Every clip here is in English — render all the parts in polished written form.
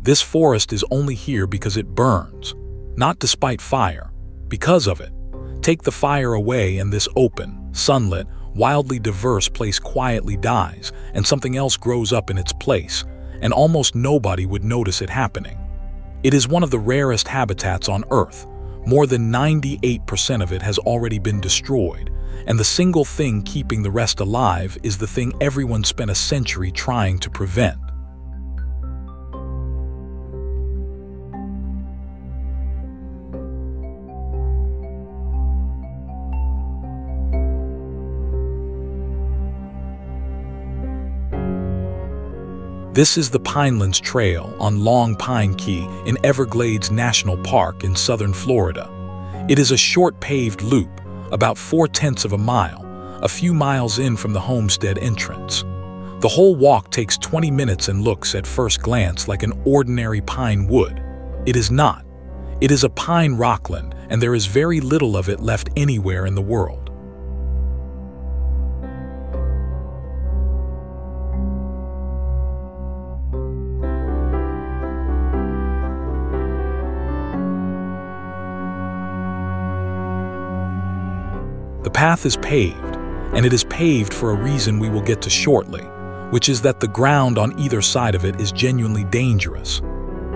This forest is only here because it burns, not despite fire, because of it. Take the fire away and this open, sunlit, wildly diverse place quietly dies, and something else grows up in its place, and almost nobody would notice it happening. It is one of the rarest habitats on Earth. More than 98% of it has already been destroyed, and the single thing keeping the rest alive is the thing everyone spent a century trying to prevent. This is the Pinelands Trail on Long Pine Key in Everglades National Park in southern Florida. It is a short paved loop, about 4/10 of a mile, a few miles in from the homestead entrance. The whole walk takes 20 minutes and looks at first glance like an ordinary pine wood. It is not. It is a pine rockland, and there is very little of it left anywhere in the world. The path is paved, and it is paved for a reason we will get to shortly, which is that the ground on either side of it is genuinely dangerous.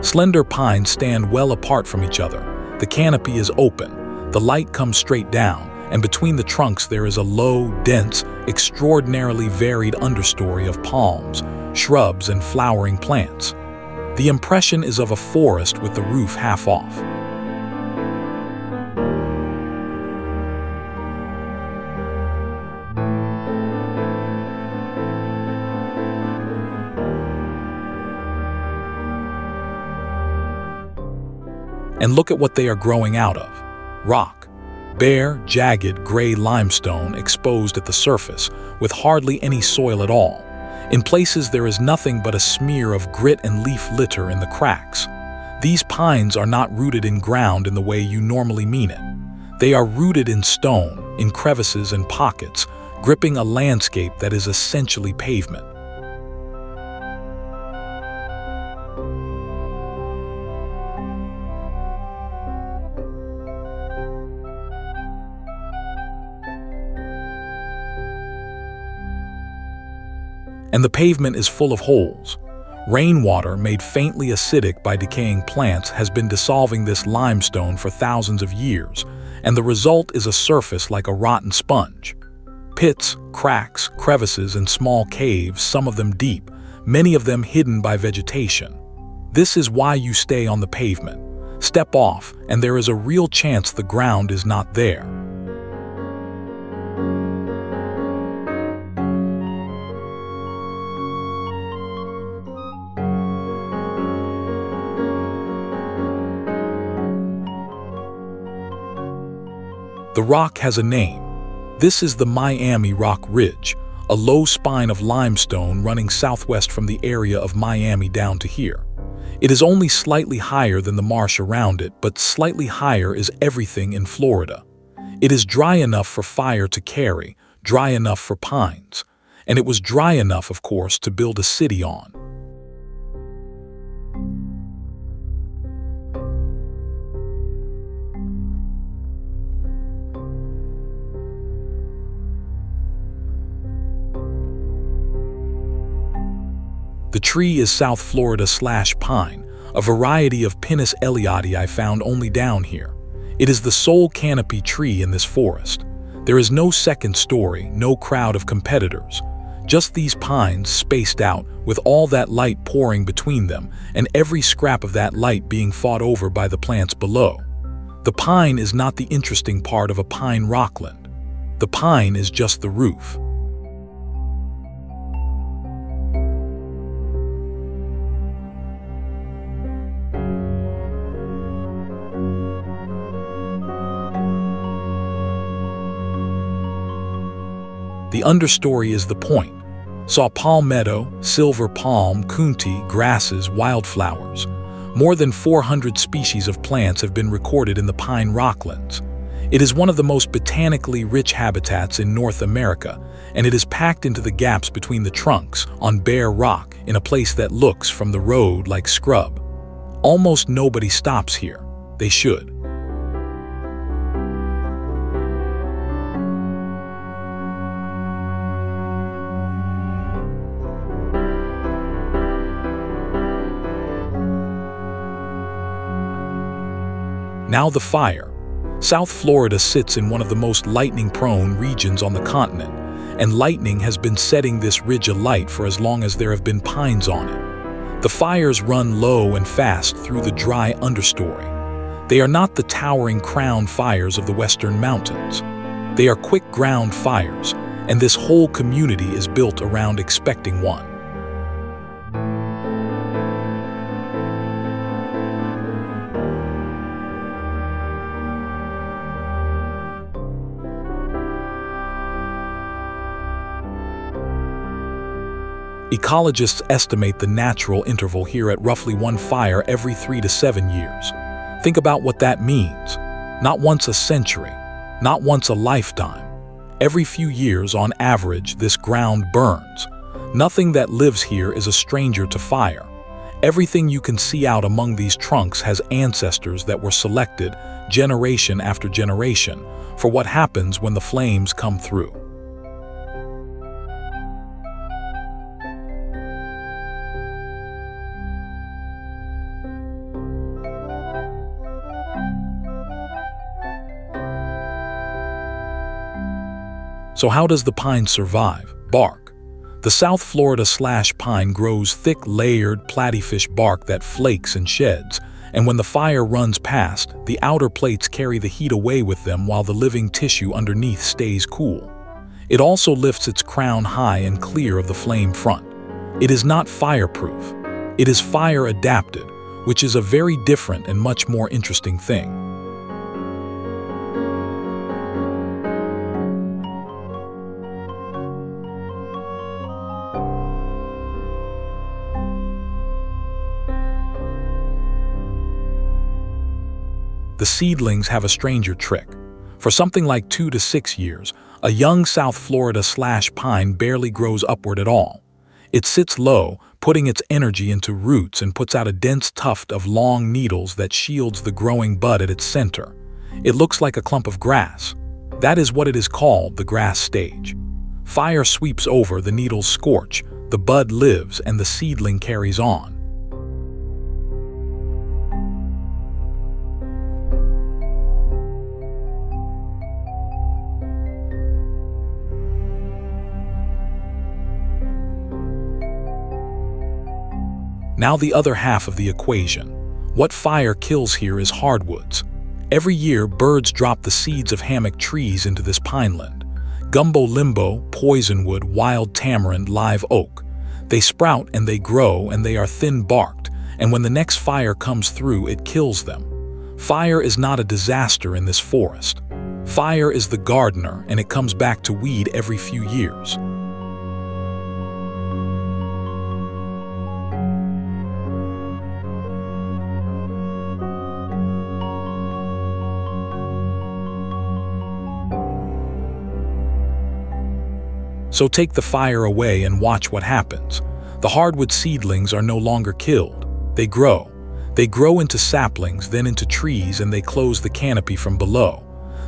Slender pines stand well apart from each other. The canopy is open, the light comes straight down, and between the trunks there is a low, dense, extraordinarily varied understory of palms, shrubs, and flowering plants. The impression is of a forest with the roof half off. And look at what they are growing out of. Rock. Bare, jagged, gray limestone exposed at the surface, with hardly any soil at all. In places there is nothing but a smear of grit and leaf litter in the cracks. These pines are not rooted in ground in the way you normally mean it. They are rooted in stone, in crevices and pockets, gripping a landscape that is essentially pavement. And the pavement is full of holes. Rainwater, made faintly acidic by decaying plants, has been dissolving this limestone for thousands of years, and the result is a surface like a rotten sponge. Pits, cracks, crevices, and small caves, some of them deep, many of them hidden by vegetation. This is why you stay on the pavement. Step off, and there is a real chance the ground is not there. The rock has a name. This is the Miami Rock Ridge, a low spine of limestone running southwest from the area of Miami down to here. It is only slightly higher than the marsh around it, but slightly higher is everything in Florida. It is dry enough for fire to carry, dry enough for pines, and it was dry enough, of course, to build a city on. The tree is South Florida /pine, a variety of Pinus ellioti I found only down here. It is the sole canopy tree in this forest. There is no second story, no crowd of competitors. Just these pines spaced out, with all that light pouring between them, and every scrap of that light being fought over by the plants below. The pine is not the interesting part of a pine rockland. The pine is just the roof. The understory is the point. Saw palmetto, silver palm, coontie, grasses, wildflowers. More than 400 species of plants have been recorded in the pine rocklands. It is one of the most botanically rich habitats in North America, and it is packed into the gaps between the trunks, on bare rock, in a place that looks from the road like scrub. Almost nobody stops here. They should. Now the fire. South Florida sits in one of the most lightning-prone regions on the continent, and lightning has been setting this ridge alight for as long as there have been pines on it. The fires run low and fast through the dry understory. They are not the towering crown fires of the western mountains. They are quick ground fires, and this whole community is built around expecting one. Ecologists estimate the natural interval here at roughly one fire every 3 to 7 years. Think about what that means. Not once a century, not once a lifetime. Every few years, on average, this ground burns. Nothing that lives here is a stranger to fire. Everything you can see out among these trunks has ancestors that were selected, generation after generation, for what happens when the flames come through. So how does the pine survive? Bark. The South Florida slash pine grows thick, layered, platyfish bark that flakes and sheds, and when the fire runs past, the outer plates carry the heat away with them while the living tissue underneath stays cool. It also lifts its crown high and clear of the flame front. It is not fireproof. It is fire adapted, which is a very different and much more interesting thing. The seedlings have a stranger trick. For something like 2 to 6 years, a young South Florida slash pine barely grows upward at all. It sits low, putting its energy into roots and puts out a dense tuft of long needles that shields the growing bud at its center. It looks like a clump of grass. That is what it is called, the grass stage. Fire sweeps over, the needles scorch, the bud lives, and the seedling carries on. Now the other half of the equation. What fire kills here is hardwoods. Every year, birds drop the seeds of hammock trees into this pineland. Gumbo limbo, poisonwood, wild tamarind, live oak. They sprout and they grow and they are thin-barked, and when the next fire comes through, it kills them. Fire is not a disaster in this forest. Fire is the gardener, and it comes back to weed every few years. So take the fire away and watch what happens. The hardwood seedlings are no longer killed. They grow. They grow into saplings, then into trees, and they close the canopy from below.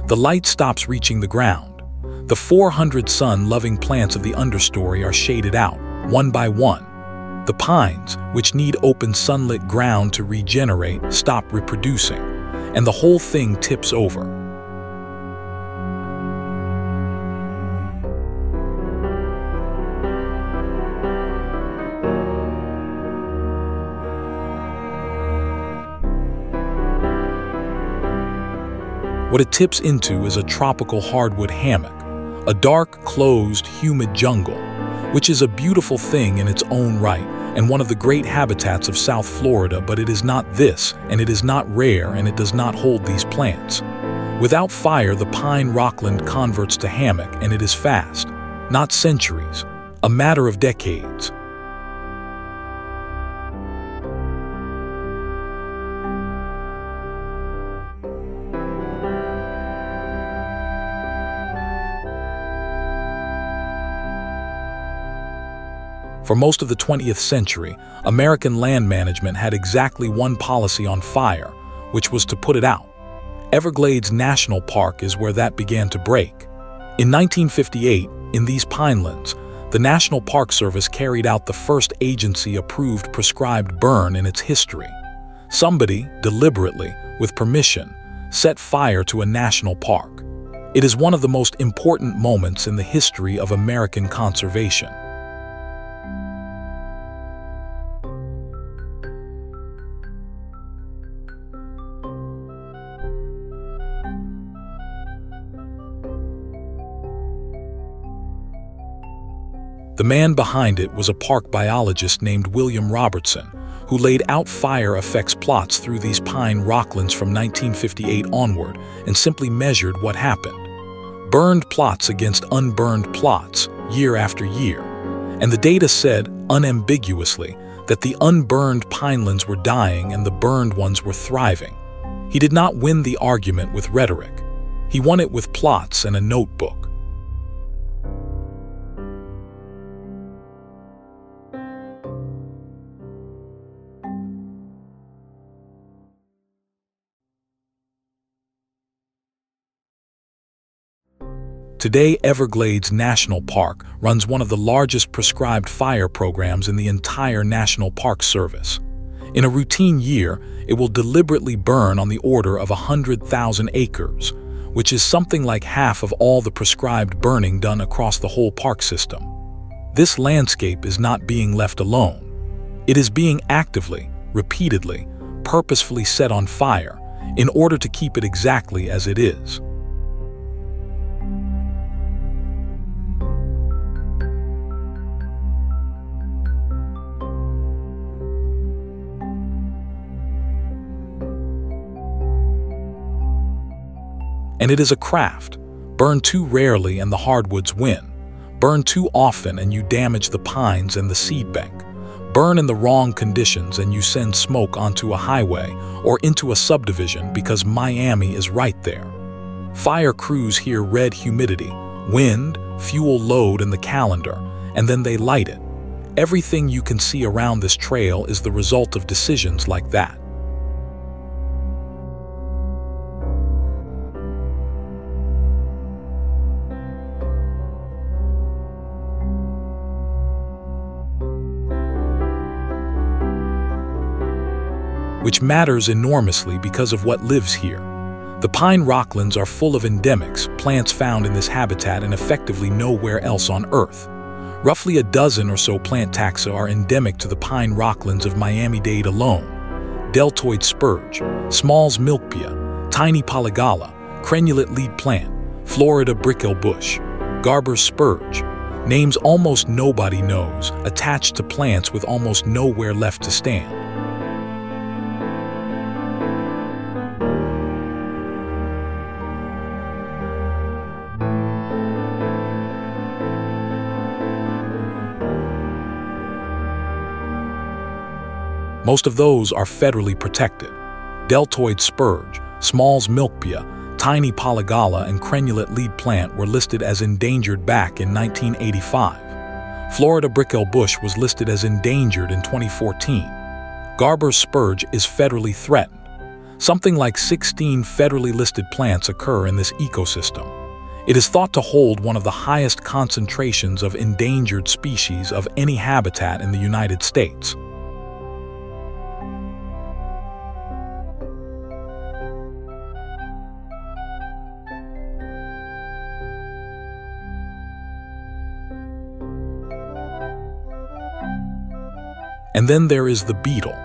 The light stops reaching the ground. The 400 sun-loving plants of the understory are shaded out, one by one. The pines, which need open sunlit ground to regenerate, stop reproducing, and the whole thing tips over. What it tips into is a tropical hardwood hammock, a dark, closed, humid jungle, which is a beautiful thing in its own right and one of the great habitats of South Florida, but it is not this, and it is not rare, and it does not hold these plants. Without fire, the pine rockland converts to hammock, and it is fast, not centuries, a matter of decades. For most of the 20th century, American land management had exactly one policy on fire, which was to put it out. Everglades National Park is where that began to break. In 1958, in these pinelands, the National Park Service carried out the first agency-approved prescribed burn in its history. Somebody, deliberately, with permission, set fire to a national park. It is one of the most important moments in the history of American conservation. The man behind it was a park biologist named William Robertson, who laid out fire effects plots through these pine rocklands from 1958 onward and simply measured what happened. Burned plots against unburned plots, year after year. And the data said, unambiguously, that the unburned pinelands were dying and the burned ones were thriving. He did not win the argument with rhetoric. He won it with plots and a notebook. Today, Everglades National Park runs one of the largest prescribed fire programs in the entire National Park Service. In a routine year, it will deliberately burn on the order of 100,000 acres, which is something like half of all the prescribed burning done across the whole park system. This landscape is not being left alone. It is being actively, repeatedly, purposefully set on fire in order to keep it exactly as it is. And it is a craft. Burn too rarely and the hardwoods win. Burn too often and you damage the pines and the seed bank. Burn in the wrong conditions and you send smoke onto a highway or into a subdivision because Miami is right there. Fire crews here read humidity, wind, fuel load in the calendar, and then they light it. Everything you can see around this trail is the result of decisions like that. Which matters enormously because of what lives here. The pine rocklands are full of endemics, plants found in this habitat and effectively nowhere else on Earth. Roughly a dozen or so plant taxa are endemic to the pine rocklands of Miami-Dade alone. Deltoid spurge, Small's milkpea, tiny polygala, crenulate lead plant, Florida brickle bush, Garber's spurge, names almost nobody knows, attached to plants with almost nowhere left to stand. Most of those are federally protected. Deltoid spurge, Small's milkpea, tiny polygala, and crenulate lead plant were listed as endangered back in 1985. Florida brickle bush was listed as endangered in 2014. Garber's spurge is federally threatened. Something like 16 federally listed plants occur in this ecosystem. It is thought to hold one of the highest concentrations of endangered species of any habitat in the United States. And then there is the beetle.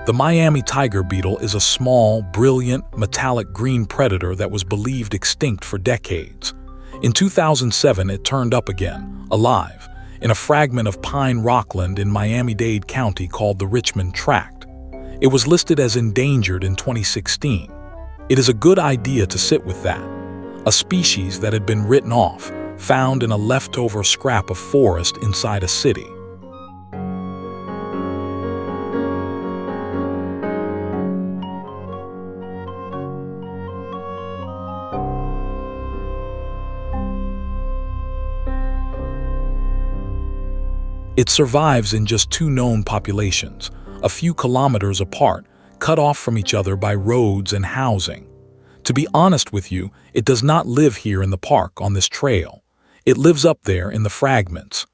The Miami tiger beetle is a small, brilliant, metallic green predator that was believed extinct for decades. In 2007, it turned up again, alive, in a fragment of pine rockland in Miami-Dade County called the Richmond Tract. It was listed as endangered in 2016. It is a good idea to sit with that. A species that had been written off, found in a leftover scrap of forest inside a city. It survives in just two known populations, a few kilometers apart, cut off from each other by roads and housing. To be honest with you, it does not live here in the park on this trail. It lives up there in the fragments.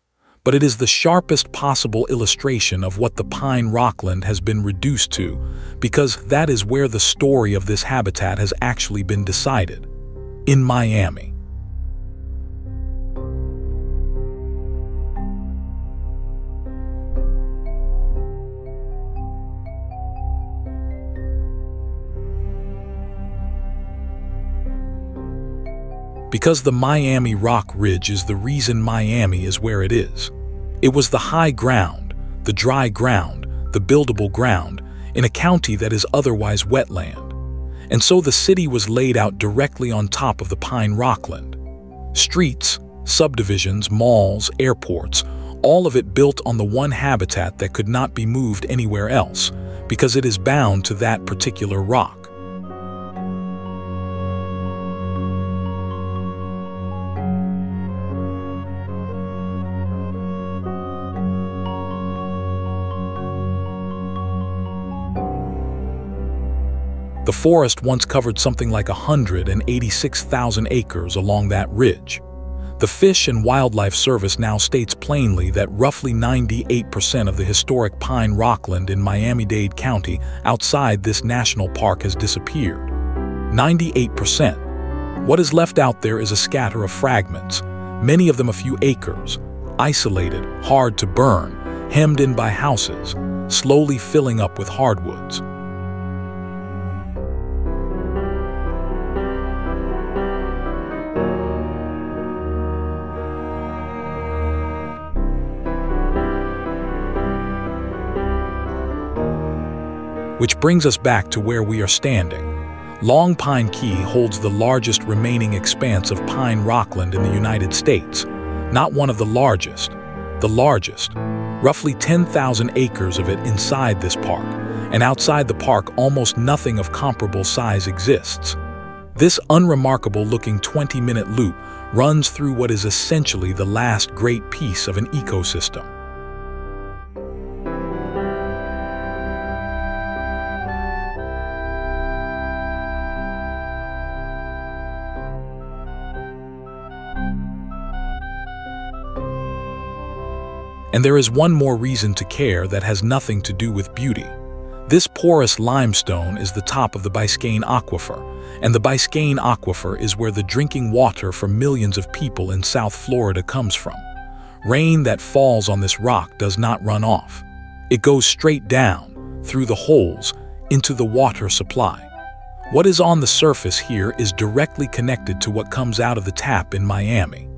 But it is the sharpest possible illustration of what the pine rockland has been reduced to, because that is where the story of this habitat has actually been decided. In Miami. Because the Miami Rock Ridge is the reason Miami is where it is. It was the high ground, the dry ground, the buildable ground, in a county that is otherwise wetland. And so the city was laid out directly on top of the pine rockland. Streets, subdivisions, malls, airports, all of it built on the one habitat that could not be moved anywhere else, because it is bound to that particular rock. The forest once covered something like 186,000 acres along that ridge. The Fish and Wildlife Service now states plainly that roughly 98% of the historic pine rockland in Miami-Dade County outside this national park has disappeared. 98%. What is left out there is a scatter of fragments, many of them a few acres, isolated, hard to burn, hemmed in by houses, slowly filling up with hardwoods. Which brings us back to where we are standing. Long Pine Key holds the largest remaining expanse of pine rockland in the United States. Not one of the largest, roughly 10,000 acres of it inside this park, and outside the park almost nothing of comparable size exists. This unremarkable-looking 20-minute loop runs through what is essentially the last great piece of an ecosystem. And there is one more reason to care that has nothing to do with beauty. This porous limestone is the top of the Biscayne Aquifer, and the Biscayne Aquifer is where the drinking water for millions of people in South Florida comes from. Rain that falls on this rock does not run off. It goes straight down, through the holes, into the water supply. What is on the surface here is directly connected to what comes out of the tap in Miami.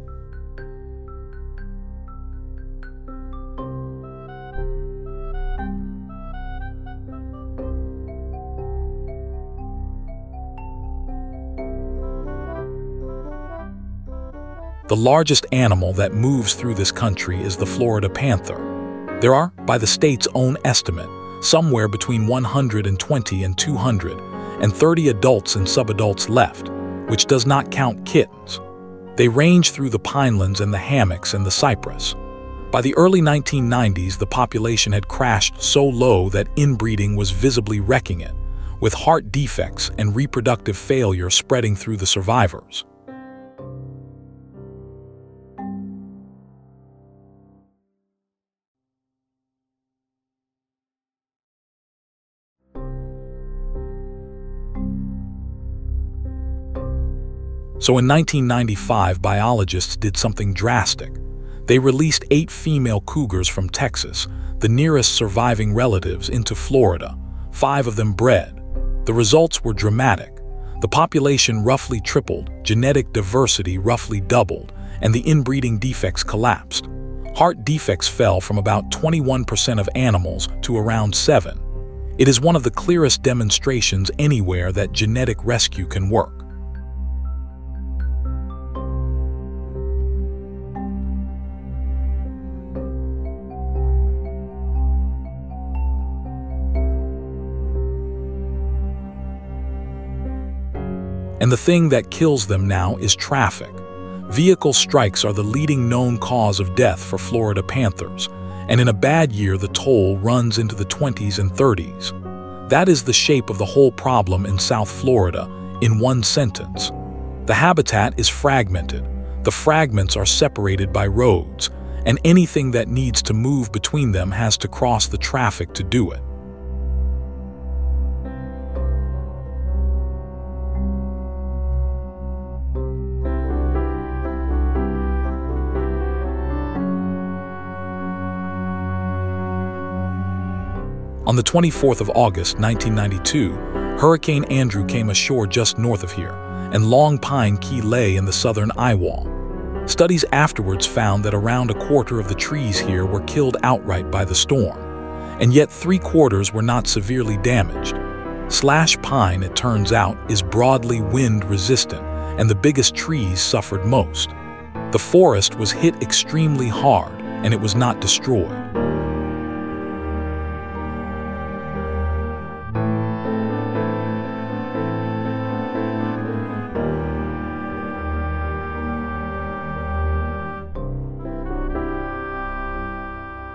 The largest animal that moves through this country is the Florida panther. There are, by the state's own estimate, somewhere between 120 and 230 adults and subadults left, which does not count kittens. They range through the Pinelands and the Hammocks and the Cypress. By the early 1990s, the population had crashed so low that inbreeding was visibly wrecking it, with heart defects and reproductive failure spreading through the survivors. So in 1995, biologists did something drastic. They released 8 female cougars from Texas, the nearest surviving relatives, into Florida. 5 of them bred. The results were dramatic. The population roughly tripled, genetic diversity roughly doubled, and the inbreeding defects collapsed. Heart defects fell from about 21% of animals to around 7%. It is one of the clearest demonstrations anywhere that genetic rescue can work. And the thing that kills them now is traffic. Vehicle strikes are the leading known cause of death for Florida panthers, and in a bad year the toll runs into the 20s and 30s. That is the shape of the whole problem in South Florida, in one sentence. The habitat is fragmented. The fragments are separated by roads, and anything that needs to move between them has to cross the traffic to do it. On the 24th of August, 1992, Hurricane Andrew came ashore just north of here, and Long Pine Key lay in the southern eye wall. Studies afterwards found that around a quarter of the trees here were killed outright by the storm, and yet 3/4 were not severely damaged. Slash pine, it turns out, is broadly wind-resistant, and the biggest trees suffered most. The forest was hit extremely hard, and it was not destroyed.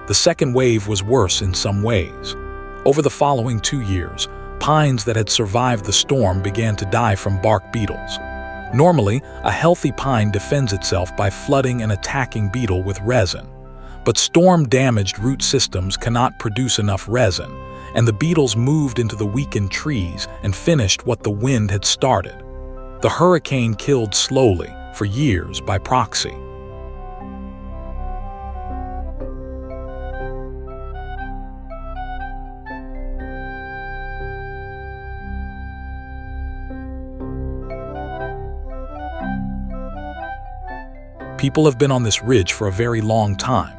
The second wave was worse in some ways. Over the following 2 years, pines that had survived the storm began to die from bark beetles. Normally, a healthy pine defends itself by flooding and attacking beetle with resin. But storm-damaged root systems cannot produce enough resin, and the beetles moved into the weakened trees and finished what the wind had started. The hurricane killed slowly, for years by proxy. People have been on this ridge for a very long time.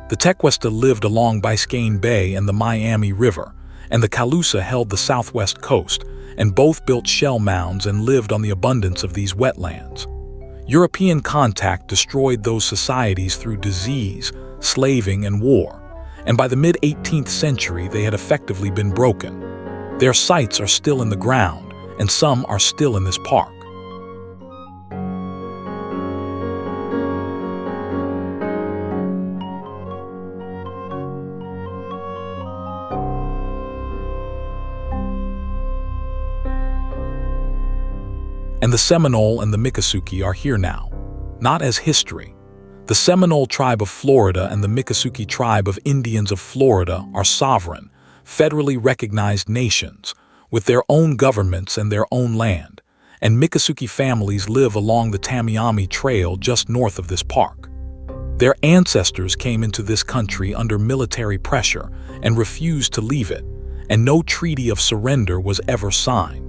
The Tequesta lived along Biscayne Bay and the Miami River, and the Calusa held the southwest coast, and both built shell mounds and lived on the abundance of these wetlands. European contact destroyed those societies through disease, slaving, and war, and by the mid-18th century they had effectively been broken. Their sites are still in the ground, and some are still in this park. And the Seminole and the Miccosukee are here now, not as history. The Seminole tribe of Florida and the Miccosukee tribe of Indians of Florida are sovereign, federally recognized nations, with their own governments and their own land, and Miccosukee families live along the Tamiami Trail just north of this park. Their ancestors came into this country under military pressure and refused to leave it, and no treaty of surrender was ever signed.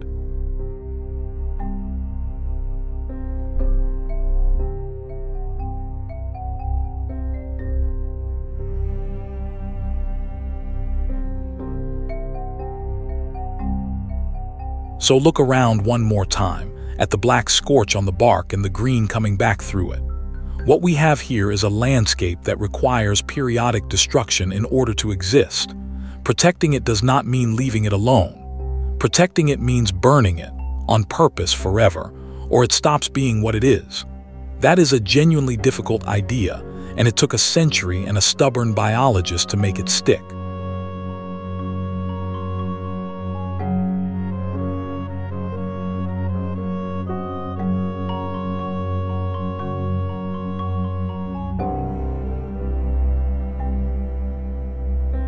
So look around one more time, at the black scorch on the bark and the green coming back through it. What we have here is a landscape that requires periodic destruction in order to exist. Protecting it does not mean leaving it alone. Protecting it means burning it, on purpose forever, or it stops being what it is. That is a genuinely difficult idea, and it took a century and a stubborn biologist to make it stick.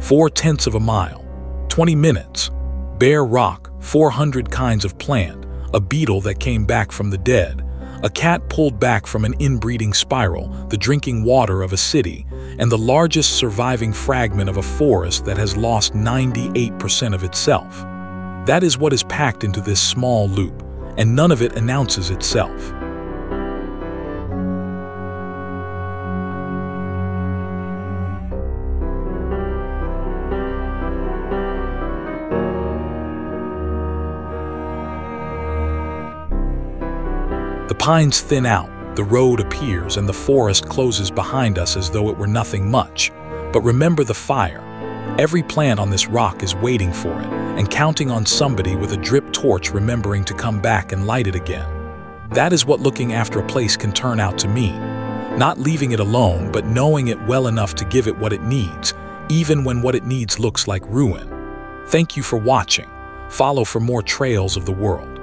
Four-tenths of a mile, 20 minutes, bare rock, 400 kinds of plant, a beetle that came back from the dead, a cat pulled back from an inbreeding spiral, the drinking water of a city, and the largest surviving fragment of a forest that has lost 98% of itself. That is what is packed into this small loop, and none of it announces itself. The pines thin out, the road appears, and the forest closes behind us as though it were nothing much. But remember the fire. Every plant on this rock is waiting for it, and counting on somebody with a drip torch remembering to come back and light it again. That is what looking after a place can turn out to mean. Not leaving it alone, but knowing it well enough to give it what it needs, even when what it needs looks like ruin. Thank you for watching. Follow for more trails of the world.